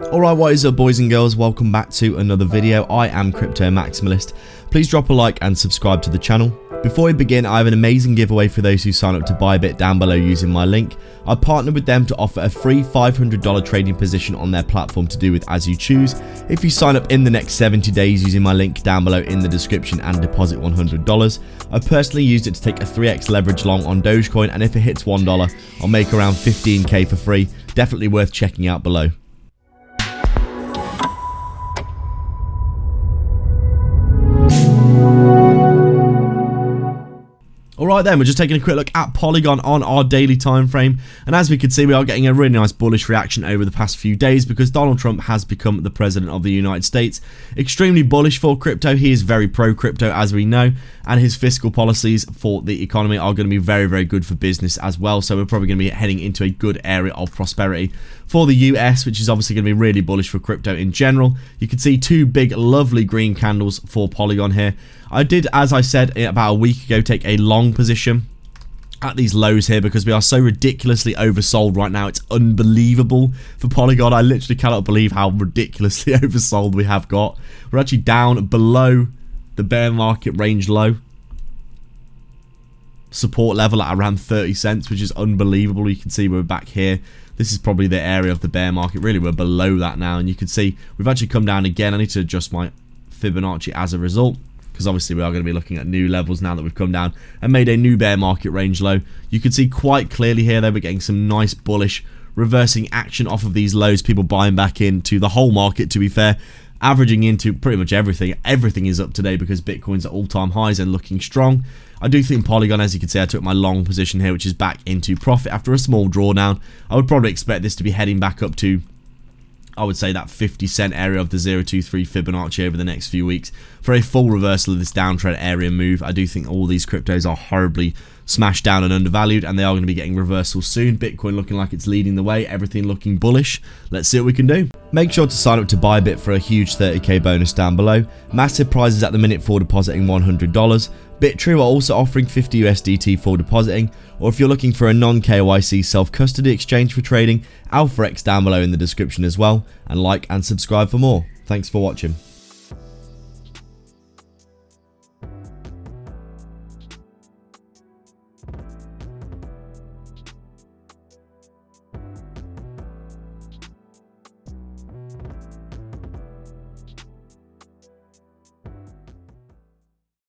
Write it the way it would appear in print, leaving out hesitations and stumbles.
Alright, what is up boys and girls, welcome back to another video. I am Crypto Maximalist. Please drop a like and subscribe to the channel. Before we begin, I have an amazing giveaway for those who sign up to ByBit down below using my link. I partnered with them to offer a free $500 trading position on their platform to do with as you choose. If you sign up in the next 70 days using my link down below in the description and deposit $100. I personally used it to take a 3x leverage long on Dogecoin, and if it hits $1, I'll make around 15k for free. Definitely worth checking out below. Alright then, we're just taking a quick look at Polygon on our daily time frame, and as we can see, we are getting a really nice bullish reaction over the past few days because Donald Trump has become the president of the United States. Extremely bullish for crypto. He is very pro crypto, as we know, and his fiscal policies for the economy are going to be very good for business as well. So we're probably going to be heading into a good area of prosperity for the US, which is obviously going to be really bullish for crypto in general. You can see two big lovely green candles for Polygon here. I did, as I said about a week ago, take a long position at these lows here because we are so ridiculously oversold right now. It's unbelievable for Polygon. I literally cannot believe how ridiculously oversold we have got. We're actually down below the bear market range low support level at around 30 cents, which is unbelievable. You can see we're back here. This is probably the area of the bear market. Really, we're below that now, and you can see we've actually come down again. I need to adjust my Fibonacci as a result, because obviously we are going to be looking at new levels now that we've come down and made a new bear market range low. You can see quite clearly here that we're getting some nice bullish reversing action off of these lows, people buying back into the whole market, to be fair, averaging into pretty much everything. Everything is up today because Bitcoin's at all-time highs and looking strong. I do think Polygon, as you can see, I took my long position here, which is back into profit after a small drawdown. I would probably expect this to be heading back up to, I would say, that 50 cent area of the 0.23 Fibonacci over the next few weeks for a full reversal of this downtrend area move. I do think all these cryptos are horribly smashed down and undervalued, and they are going to be getting reversals soon. Bitcoin looking like it's leading the way, everything looking bullish. Let's see what we can do. Make sure to sign up to ByBit for a huge 30k bonus down below. Massive prizes at the minute for depositing $100. Bitrue are also offering 50 USDT for depositing, or if you're looking for a non-KYC self-custody exchange for trading, AlphaX down below in the description as well, and like and subscribe for more. Thanks for watching.